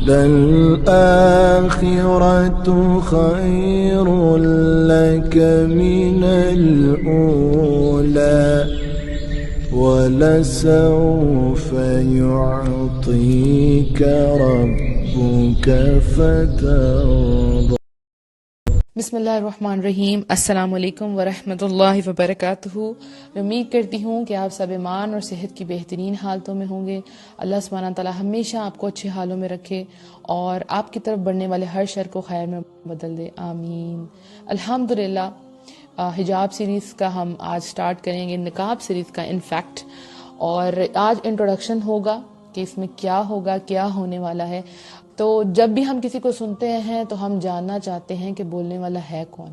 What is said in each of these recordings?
للآخرة خير لك من الأولى ولسوف يعطيك ربك فترضى. بسم اللہ الرحمن الرحیم. السلام علیکم ورحمۃ اللہ وبرکاتہ. میں امید کرتی ہوں کہ آپ سب ایمان اور صحت کی بہترین حالتوں میں ہوں گے. اللہ سبحانہ تعالیٰ ہمیشہ آپ کو اچھے حالوں میں رکھے اور آپ کی طرف بڑھنے والے ہر شر کو خیر میں بدل دے. آمین. الحمدللہ حجاب سیریز کا ہم آج سٹارٹ کریں گے، نقاب سیریز کا انفیکٹ. اور آج انٹروڈکشن ہوگا کہ اس میں کیا ہوگا، کیا ہونے والا ہے. تو جب بھی ہم کسی کو سنتے ہیں تو ہم جاننا چاہتے ہیں کہ بولنے والا ہے کون،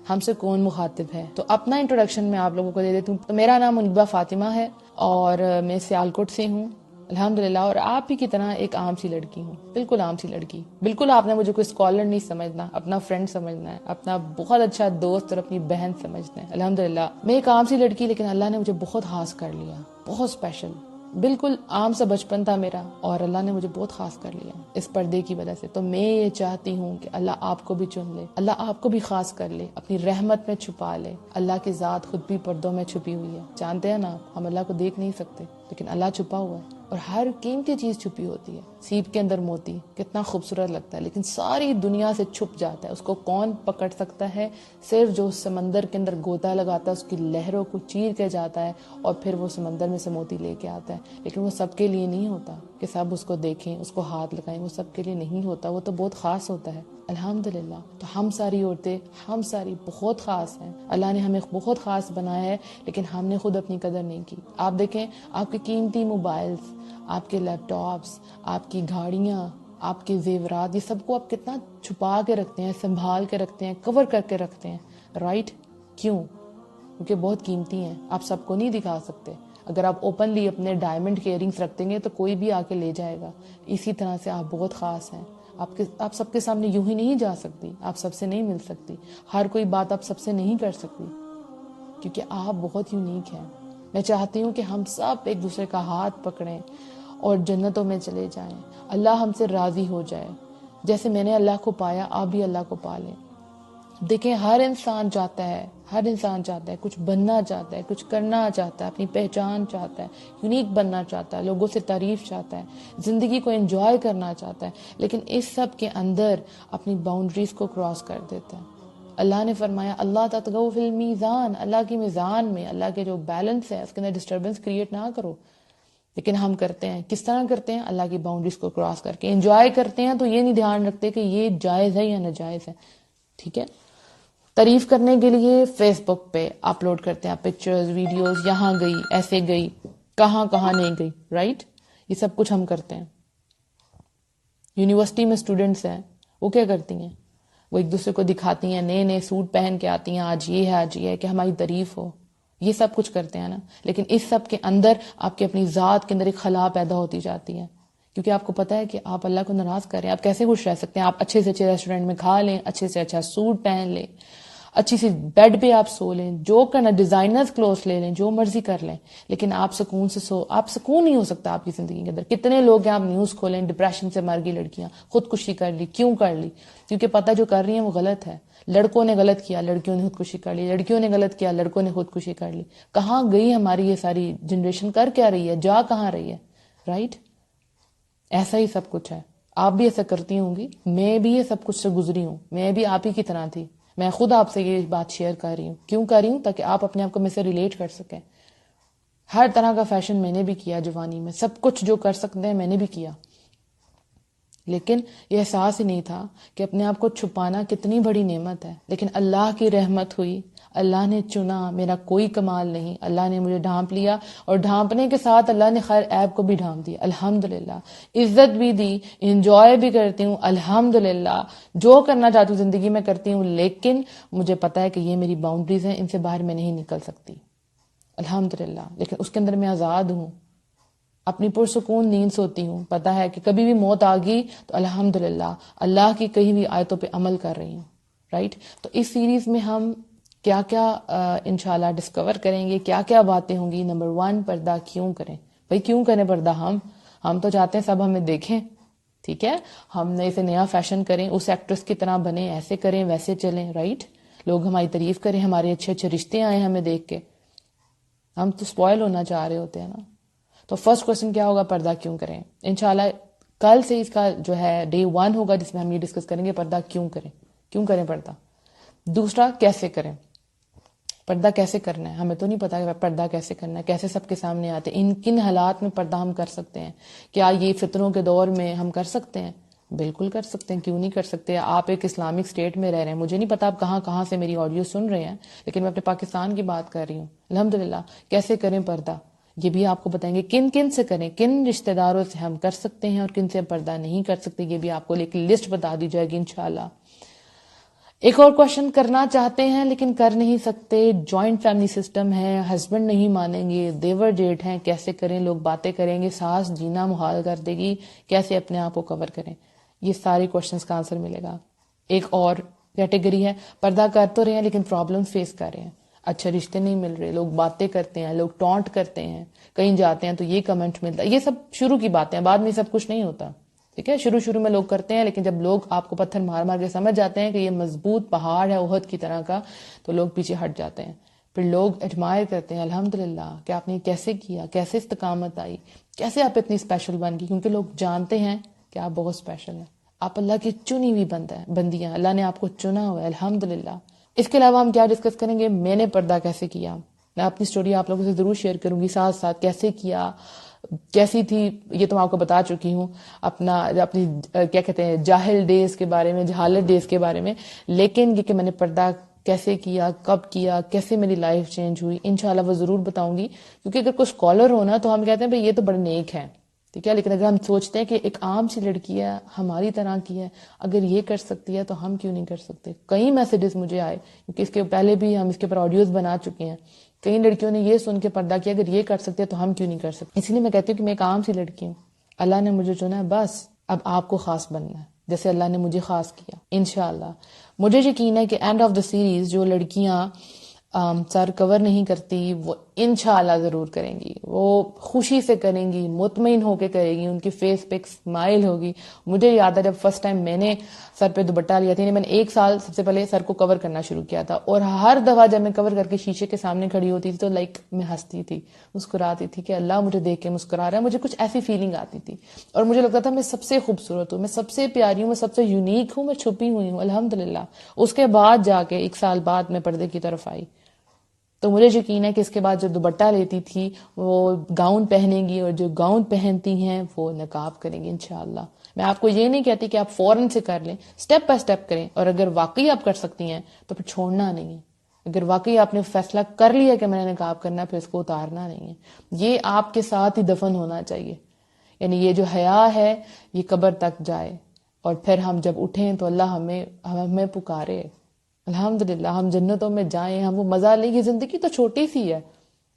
ہم سے کون مخاطب ہے. تو اپنا انٹروڈکشن میں آپ لوگوں کو دے دیتی ہوں. تو میرا نام منیبہ فاطمہ ہے اور میں سیالکوٹ سے ہوں الحمدللہ. اور آپ ہی کی طرح ایک عام سی لڑکی ہوں، بالکل عام سی لڑکی. بالکل آپ نے مجھے کوئی اسکالر نہیں سمجھنا، اپنا فرینڈ سمجھنا ہے، اپنا بہت اچھا دوست اور اپنی بہن سمجھنا ہے. الحمدللہ میں ایک عام سی لڑکی، لیکن اللہ نے مجھے بہت خاص کر لیا، بہت اسپیشل. بالکل عام سا بچپن تھا میرا اور اللہ نے مجھے بہت خاص کر لیا اس پردے کی وجہ سے. تو میں یہ چاہتی ہوں کہ اللہ آپ کو بھی چن لے، اللہ آپ کو بھی خاص کر لے، اپنی رحمت میں چھپا لے. اللہ کی ذات خود بھی پردوں میں چھپی ہوئی ہے. جانتے ہیں نا، ہم اللہ کو دیکھ نہیں سکتے لیکن اللہ چھپا ہوا ہے. اور ہر قیمتی چیز چھپی ہوتی ہے. سیپ کے اندر موتی کتنا خوبصورت لگتا ہے لیکن ساری دنیا سے چھپ جاتا ہے. اس کو کون پکڑ سکتا ہے؟ صرف جو سمندر کے اندر گوتا لگاتا ہے، اس کی لہروں کو چیر کے جاتا ہے اور پھر وہ سمندر میں سے موتی لے کے آتا ہے. لیکن وہ سب کے لیے نہیں ہوتا کہ سب اس کو دیکھیں، اس کو ہاتھ لگائیں. وہ سب کے لیے نہیں ہوتا، وہ تو بہت خاص ہوتا ہے. الحمدللہ. تو ہم ساری عورتیں، ہم ساری بہت خاص ہیں. اللہ نے ہمیں بہت خاص بنایا ہے لیکن ہم نے خود اپنی قدر نہیں کی. آپ دیکھیں، آپ کے قیمتی موبائلز، آپ کے لیپ ٹاپس، آپ کی گاڑیاں، آپ کے زیورات، یہ سب کو آپ کتنا چھپا کے رکھتے ہیں، سنبھال کے رکھتے ہیں، کور کر کے رکھتے ہیں. رائٹ؟ کیوں؟ کیونکہ بہت قیمتی ہیں. آپ سب کو نہیں دکھا سکتے. اگر آپ اوپنلی اپنے ڈائمنڈ کے ایئرنگس رکھ دیں گے تو کوئی بھی آ کے لے جائے گا. اسی طرح سے آپ بہت خاص ہیں. آپ سب کے سامنے یوں ہی نہیں جا سکتی، آپ سب سے نہیں مل سکتی، ہر کوئی بات آپ سب سے نہیں کر سکتی کیونکہ آپ بہت یونیک ہیں. میں چاہتی ہوں کہ ہم سب ایک دوسرے کا ہاتھ پکڑیں اور جنتوں میں چلے جائیں. اللہ ہم سے راضی ہو جائے. جیسے میں نے اللہ کو پایا، آپ بھی اللہ کو پا لیں. دیکھیں، ہر انسان چاہتا ہے کچھ بننا چاہتا ہے، کچھ کرنا چاہتا ہے، اپنی پہچان چاہتا ہے، یونیک بننا چاہتا ہے، لوگوں سے تعریف چاہتا ہے، زندگی کو انجوائے کرنا چاہتا ہے. لیکن اس سب کے اندر اپنی باؤنڈریز کو کراس کر دیتا ہے. اللہ نے فرمایا اللہ تطغوا فی المیزان، اللہ کی میزان میں، اللہ کے جو بیلنس ہے اس کے اندر ڈسٹربنس کریٹ نہ کرو. لیکن ہم کرتے ہیں. کس طرح کرتے ہیں؟ اللہ کی باؤنڈریز کو کراس کر کے. انجوائے کرتے ہیں تو یہ نہیں دھیان رکھتے کہ یہ جائز ہے یا ناجائز ہے. ٹھیک ہے؟ تعریف کرنے کے لیے فیس بک پہ اپلوڈ کرتے ہیں پکچرز، ویڈیوز، یہاں گئی، ایسے گئی، کہاں نہیں گئی. رائٹ؟ یہ سب کچھ ہم کرتے ہیں. یونیورسٹی میں اسٹوڈنٹس ہیں، وہ کیا کرتی ہیں؟ وہ ایک دوسرے کو دکھاتی ہیں، نئے سوٹ پہن کے آتی ہیں، آج یہ ہے کہ ہماری تعریف ہو. یہ سب کچھ کرتے ہیں نا. لیکن اس سب کے اندر آپ کی اپنی ذات کے اندر ایک خلا پیدا ہوتی جاتی ہے کیونکہ آپ کو پتا ہے کہ آپ اللہ کو ناراض کر رہے ہیں. آپ کیسے خوش رہ سکتے ہیں؟ آپ اچھے سے اچھے ریسٹورینٹ میں کھا لیں، اچھے سے اچھا سوٹ پہن لیں، اچھی سی بیڈ پہ آپ سو لیں، جو کرنا، ڈیزائنرز کلوتھ لے لیں، جو مرضی کر لیں، لیکن آپ سکون سے آپ سکون نہیں ہو سکتا آپ کی زندگی کے اندر. کتنے لوگ ہیں، آپ نیوز کھولیں، ڈپریشن سے مر گئی لڑکیاں، خودکشی کر لی. کیوں کر لی؟ کیونکہ پتہ جو کر رہی ہیں وہ غلط ہے. لڑکوں نے غلط کیا، لڑکیوں نے خودکشی کر لی، لڑکیوں نے غلط کیا، لڑکوں نے خودکشی کر لی. کہاں گئی ہماری یہ ساری جنریشن؟ کر کیا رہی ہے؟ جا کہاں رہی ہے؟ رائٹ؟ ایسا ہی سب کچھ ہے. آپ بھی ایسا کرتی ہوں گی، میں بھی یہ سب کچھ سے گزری ہوں، میں بھی آپ ہی کی طرح تھی. میں خود آپ سے یہ بات شیئر کر رہی ہوں. کیوں کر رہی ہوں؟ تاکہ آپ اپنے آپ کو مجھ سے ریلیٹ کر سکیں. ہر طرح کا فیشن میں نے بھی کیا جوانی میں، سب کچھ جو کر سکتے ہیں میں نے بھی کیا. لیکن یہ احساس ہی نہیں تھا کہ اپنے آپ کو چھپانا کتنی بڑی نعمت ہے. لیکن اللہ کی رحمت ہوئی، اللہ نے چنا. میرا کوئی کمال نہیں، اللہ نے مجھے ڈھانپ لیا اور ڈھانپنے کے ساتھ اللہ نے خیر عیب کو بھی ڈھانپ دیا. الحمدللہ. عزت بھی دی، انجوائے بھی کرتی ہوں الحمدللہ. جو کرنا چاہتی ہوں زندگی میں کرتی ہوں، لیکن مجھے پتا ہے کہ یہ میری باؤنڈریز ہیں، ان سے باہر میں نہیں نکل سکتی الحمدللہ. لیکن اس کے اندر میں آزاد ہوں، اپنی پرسکون نیند سوتی ہوں. پتا ہے کہ کبھی بھی موت آ گئی تو الحمدللہ اللہ کی کہی ہوئی آیتوں پہ عمل کر رہی ہوں. رائٹ؟ تو اس سیریز میں ہم کیا کیا انشاءاللہ ڈسکور کریں گے، کیا کیا باتیں ہوں گی. نمبر 1، پردہ کیوں کریں؟ بھئی کیوں کریں پردہ؟ ہم تو چاہتے ہیں سب ہمیں دیکھیں. ٹھیک ہے، ہم نے اسے نیا فیشن کریں، اس ایکٹریس کی طرح بنیں، ایسے کریں ویسے چلیں، رائٹ، لوگ ہماری تعریف کریں، ہمارے اچھے اچھے رشتے آئیں ہمیں دیکھ کے، ہم تو سپوائل ہونا چاہ رہے ہوتے ہیں نا. تو فرسٹ کوشچن کیا ہوگا، پردہ کیوں کریں. انشاءاللہ کل سے اس کا جو ہے ڈے 1 ہوگا جس میں ہم یہ ڈسکس کریں گے پردہ کیوں کریں، کیوں کریں پردہ. دوسرا، کیسے کریں پردہ، کیسے کرنا ہے. ہمیں تو نہیں پتا کہ پردہ کیسے کرنا ہے، کیسے سب کے سامنے آتے ہیں، کن حالات میں پردہ ہم کر سکتے ہیں. کیا یہ فتنوں کے دور میں ہم کر سکتے ہیں؟ بالکل کر سکتے ہیں، کیوں نہیں کر سکتے. آپ ایک اسلامک اسٹیٹ میں رہ رہے ہیں، مجھے نہیں پتا آپ کہاں کہاں سے میری آڈیو سن رہے ہیں، لیکن میں اپنے پاکستان کی بات کر رہی ہوں. الحمدللہ. کیسے کریں پردہ، یہ بھی آپ کو بتائیں گے. کن کن سے کریں، کن رشتہ داروں سے ہم کر سکتے ہیں اور کن سے پردہ نہیں کر سکتے، یہ بھی آپ کو ایک لسٹ بتا دی جائے گی انشاءاللہ. ایک اور کوشچن کرنا چاہتے ہیں لیکن کر نہیں سکتے، جوائنٹ فیملی سسٹم ہے، ہسبینڈ نہیں مانیں گے، دیور جیٹھ ہیں، کیسے کریں، لوگ باتیں کریں گے، ساس جینا محال کر دے گی، کیسے اپنے آپ کو کور کریں. یہ سارے کوشچنس کا آنسر ملے گا. ایک اور کیٹیگری ہے، پردہ کر تو رہے ہیں لیکن پرابلم فیس کر رہے ہیں، اچھے رشتے نہیں مل رہے، لوگ باتیں کرتے ہیں، لوگ ٹونٹ کرتے ہیں، کہیں جاتے ہیں تو یہ کمنٹ ملتا ہے. یہ سب شروع کی باتیں ہیں، بعد میں سب کچھ نہیں ہوتا. ٹھیک ہے، شروع میں لوگ کرتے ہیں، لیکن جب لوگ آپ کو پتھر مار مار کے سمجھ جاتے ہیں کہ یہ مضبوط پہاڑ ہے احد کی طرح کا، تو لوگ پیچھے ہٹ جاتے ہیں. پھر لوگ ایڈمائر کرتے ہیں، الحمدللہ کہ آپ نے کیسے کیا، کیسے استقامت آئی، کیسے آپ اتنی اسپیشل بن گئی، کیونکہ لوگ جانتے ہیں کہ آپ بہت اسپیشل ہیں، آپ اللہ کی چنی ہوئی بندیاں، اللہ نے آپ کو چنا ہوا ہے، الحمدللہ. اس کے علاوہ ہم کیا ڈسکس کریں گے، میں نے پردہ کیسے کیا. میں اپنی سٹوری آپ لوگوں سے ضرور شیئر کروں گی، ساتھ ساتھ کیسے کیا، کیسی تھی یہ تو میں آپ کو بتا چکی ہوں، اپنی کیا کہتے ہیں جاہل ڈیز کے بارے میں، جہالت ڈیز کے بارے میں. لیکن یہ کہ میں نے پردہ کیسے کیا، کب کیا، کیسے میری لائف چینج ہوئی، انشاءاللہ وہ ضرور بتاؤں گی. کیونکہ اگر کوئی اسکالر ہونا تو ہم کہتے ہیں بھئی یہ تو بڑے نیک ہیں، ٹھیک ہے، لیکن اگر ہم سوچتے ہیں کہ ایک عام سی لڑکی ہے، ہماری طرح کی ہے، اگر یہ کر سکتی ہے تو ہم کیوں نہیں کر سکتے. کئی میسیجز مجھے آئے، کیونکہ اس کے پہلے بھی ہم اس کے اوپر آڈیوز بنا چکے ہیں. کئی لڑکیوں نے یہ سن کے پردہ کیا، اگر یہ کر سکتے ہیں تو ہم کیوں نہیں کر سکتے. اس لیے میں کہتی ہوں کہ میں ایک عام سی لڑکی ہوں، اللہ نے مجھے چنا ہے، بس اب آپ کو خاص بننا ہے جیسے اللہ نے مجھے خاص کیا. انشاءاللہ مجھے یقین ہے کہ اینڈ آف دا سیریز جو لڑکیاں سر کور نہیں کرتی وہ انشاءاللہ ضرور کریں گی، وہ خوشی سے کریں گی، مطمئن ہو کے کریں گی، ان کی فیس پہ ایک اسمائل ہوگی. مجھے یاد ہے جب فرسٹ ٹائم میں نے سر پہ دوپٹہ لیا تھا، میں نے 1 سال سب سے پہلے سر کو کور کرنا شروع کیا تھا، اور ہر دفعہ جب میں کور کر کے شیشے کے سامنے کھڑی ہوتی تھی تو میں ہنستی تھی، مسکراتی تھی کہ اللہ مجھے دیکھ کے مسکرا رہا ہے. مجھے کچھ ایسی فیلنگ آتی تھی اور مجھے لگتا تھا میں سب سے خوبصورت ہوں، میں سب سے پیاری ہوں، میں سب سے یونیک ہوں، میں چھپی ہوئی ہوں. الحمدللہ اس کے بعد جا کے 1 سال بعد میں پردے کی طرف آئی. تو مجھے یقین ہے کہ اس کے بعد جو دوپٹہ لیتی تھی وہ گاؤن پہنے گی، اور جو گاؤن پہنتی ہیں وہ نقاب کریں گی انشاءاللہ. میں آپ کو یہ نہیں کہتی کہ آپ فوراً سے کر لیں، سٹیپ بائی سٹیپ کریں، اور اگر واقعی آپ کر سکتی ہیں تو پھر چھوڑنا نہیں ہے. اگر واقعی آپ نے فیصلہ کر لیا کہ میں نے نقاب کرنا، پھر اس کو اتارنا نہیں ہے. یہ آپ کے ساتھ ہی دفن ہونا چاہیے. یعنی یہ جو حیا ہے یہ قبر تک جائے، اور پھر ہم جب اٹھیں تو اللہ ہمیں پکارے. الحمدللہ ہم جنتوں میں جائیں، ہم وہ مزہ لیں. یہ زندگی تو چھوٹی سی ہے،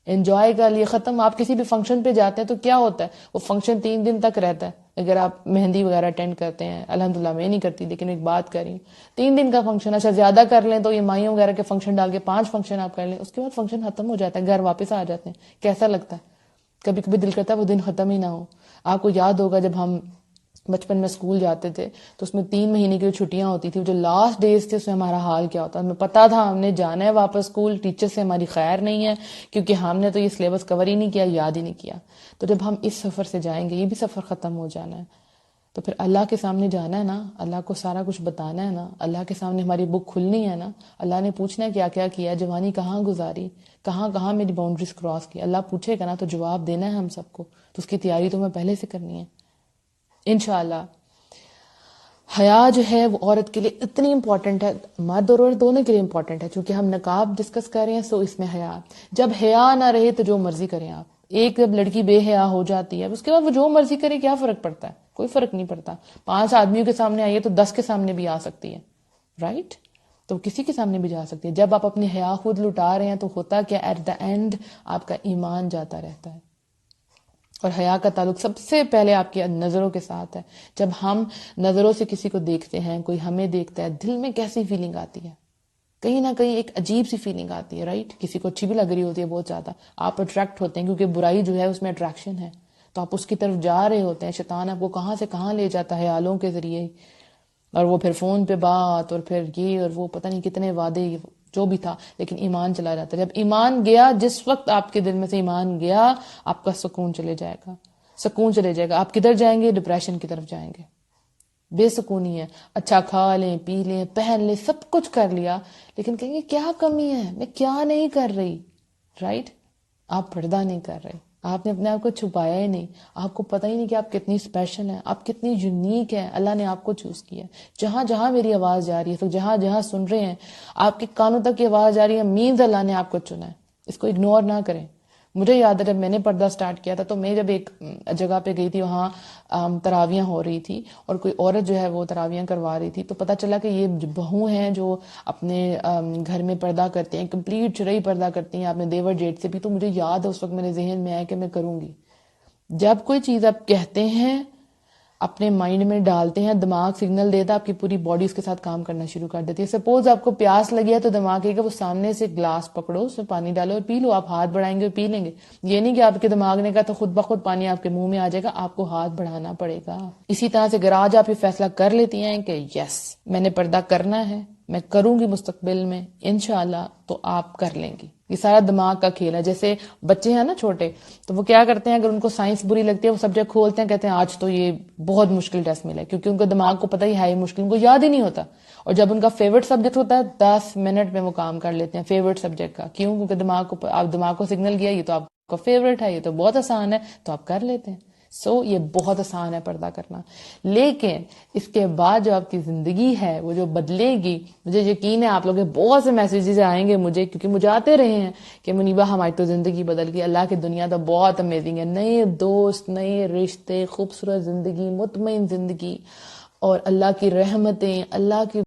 انجوائے کا لیے ختم. آپ کسی بھی فنکشن پہ جاتے ہیں تو کیا ہوتا ہے، وہ فنکشن 3 دن تک رہتا ہے. اگر آپ مہندی وغیرہ اٹینڈ کرتے ہیں، الحمدللہ میں نہیں کرتی لیکن ایک بات کر رہی ہوں، 3 دن کا فنکشن، اچھا زیادہ کر لیں تو یہ مائیوں وغیرہ کے فنکشن ڈال کے 5 فنکشن آپ کر لیں، اس کے بعد فنکشن ختم ہو جاتا ہے، گھر واپس آ جاتے ہیں. کیسا لگتا ہے؟ کبھی کبھی دل کرتا ہے وہ دن ختم ہی نہ ہو. آپ کو یاد ہوگا جب ہم بچپن میں اسکول جاتے تھے تو اس میں 3 مہینے کی چھٹیاں ہوتی تھی، جو لاسٹ ڈیز تھے اس میں ہمارا حال کیا ہوتا. ہمیں پتا تھا ہم نے جانا ہے واپس اسکول، ٹیچر سے ہماری خیر نہیں ہے کیونکہ ہم نے تو یہ سلیبس کور ہی نہیں کیا، یاد ہی نہیں کیا. تو جب ہم اس سفر سے جائیں گے، یہ بھی سفر ختم ہو جانا ہے، تو پھر اللہ کے سامنے جانا ہے نا، اللہ کو سارا کچھ بتانا ہے نا، اللہ کے سامنے ہماری بک کھلنی ہے نا. اللہ نے پوچھنا ہے کیا کیا کیا، جوانی کہاں گزاری، کہاں کہاں میری باؤنڈریز کراس کی. اللہ پوچھے گا نا تو جواب دینا ہے ہم سب کو، تو اس کی تیاری تو ہمیں پہلے سے کرنی ہے انشاءاللہ. حیا جو ہے وہ عورت کے لیے اتنی امپورٹنٹ ہے، مرد اور عورت دونوں کے لیے امپورٹنٹ ہے. چونکہ ہم نقاب ڈسکس کر رہے ہیں سو اس میں حیا. جب حیا نہ رہے تو جو مرضی کریں آپ. ایک جب لڑکی بے حیا ہو جاتی ہے اس کے بعد وہ جو مرضی کرے، کیا فرق پڑتا ہے؟ کوئی فرق نہیں پڑتا. 5 آدمیوں کے سامنے آئیے تو 10 کے سامنے بھی آ سکتی ہے، رائٹ؟ تو کسی کے سامنے بھی جا سکتی ہے. جب آپ اپنی حیا خود لٹا رہے ہیں تو ہوتا کیا، ایٹ دا اینڈ آپ کا ایمان جاتا رہتا ہے. اور حیا کا تعلق سب سے پہلے آپ کی نظروں کے ساتھ ہے. جب ہم نظروں سے کسی کو دیکھتے ہیں، کوئی ہمیں دیکھتا ہے، دل میں کیسی فیلنگ آتی ہے؟ کہیں نہ کہیں ایک عجیب سی فیلنگ آتی ہے، رائٹ؟ کسی کو اچھی بھی لگ رہی ہوتی ہے بہت زیادہ، آپ اٹریکٹ ہوتے ہیں کیونکہ برائی جو ہے اس میں اٹریکشن ہے. تو آپ اس کی طرف جا رہے ہوتے ہیں. شیطان آپ کو کہاں سے کہاں لے جاتا ہے آلوں کے ذریعے, اور وہ پھر فون پہ بات, اور پھر یہ اور وہ پتہ نہیں کتنے وعدے, جو بھی تھا, لیکن ایمان چلا جاتا ہے. جب ایمان گیا, جس وقت آپ کے دل میں سے ایمان گیا, آپ کا سکون چلے جائے گا, سکون چلے جائے گا. آپ کدھر جائیں گے؟ ڈپریشن کی طرف جائیں گے. بے سکونی ہے. اچھا کھا لیں, پی لیں, پہن لیں, سب کچھ کر لیا, لیکن کہیں گے کیا کمی ہے, میں کیا نہیں کر رہی. رائٹ, آپ پردہ نہیں کر رہے, آپ نے اپنے آپ کو چھپایا ہی نہیں, آپ کو پتہ ہی نہیں کہ آپ کتنی اسپیشل ہیں, آپ کتنی یونیک ہیں. اللہ نے آپ کو چوز کیا ہے. جہاں جہاں میری آواز جا رہی ہے, جہاں جہاں سن رہے ہیں, آپ کے کانوں تک یہ آواز جا رہی ہے, مینز اللہ نے آپ کو چنا ہے. اس کو اگنور نہ کریں. مجھے یاد ہے جب میں نے پردہ سٹارٹ کیا تھا, تو میں جب ایک جگہ پہ گئی تھی, وہاں تراویاں ہو رہی تھی, اور کوئی عورت جو ہے وہ تراویاں کروا رہی تھی, تو پتہ چلا کہ یہ بہو ہیں جو اپنے گھر میں پردہ کرتے ہیں, کمپلیٹ شرعی پردہ کرتی ہیں اپنے دیور جیٹ سے بھی. تو مجھے یاد ہے اس وقت میرے ذہن میں آیا کہ میں کروں گی. جب کوئی چیز آپ کہتے ہیں, اپنے مائنڈ میں ڈالتے ہیں, دماغ سگنل دیتا ہے, آپ کی پوری باڈی اس کے ساتھ کام کرنا شروع کر دیتی ہے. سپوز آپ کو پیاس لگی ہے, تو دماغ کہے گا وہ سامنے سے گلاس پکڑو, اس میں پانی ڈالو اور پی لو. آپ ہاتھ بڑھائیں گے اور پی لیں گے. یہ نہیں کہ آپ کے دماغ نے کہا تو خود بخود پانی آپ کے منہ میں آ جائے گا, آپ کو ہاتھ بڑھانا پڑے گا. اسی طرح سے اگر آج آپ یہ فیصلہ کر لیتی ہیں کہ یس میں نے پردہ کرنا ہے, میں کروں گی مستقبل میں انشاءاللہ, تو آپ کر لیں گی. یہ سارا دماغ کا کھیل ہے. جیسے بچے ہیں نا چھوٹے, تو وہ کیا کرتے ہیں, اگر ان کو سائنس بری لگتی ہے, وہ سبجیکٹ کھولتے ہیں, کہتے ہیں آج تو یہ بہت مشکل ٹیسٹ ملا ہے, کیونکہ ان کو دماغ کو پتہ ہی ہے مشکل, ان کو یاد ہی نہیں ہوتا. اور جب ان کا فیورٹ سبجیکٹ ہوتا ہے, 10 منٹ میں وہ کام کر لیتے ہیں فیورٹ سبجیکٹ کا. کیوں؟ کیونکہ آپ دماغ کو سگنل گیا یہ تو آپ کا فیورٹ ہے, یہ تو بہت آسان ہے, تو آپ کر لیتے ہیں. یہ بہت آسان ہے پردہ کرنا. لیکن اس کے بعد جو آپ کی زندگی ہے وہ جو بدلے گی, مجھے یقین ہے آپ لوگ بہت سے میسیجز آئیں گے مجھے, کیونکہ مجھے آتے رہے ہیں کہ منیبہ ہماری تو زندگی بدل گئی, اللہ کی دنیا تو بہت امیزنگ ہے, نئے دوست, نئے رشتے, خوبصورت زندگی, مطمئن زندگی, اور اللہ کی رحمتیں, اللہ کی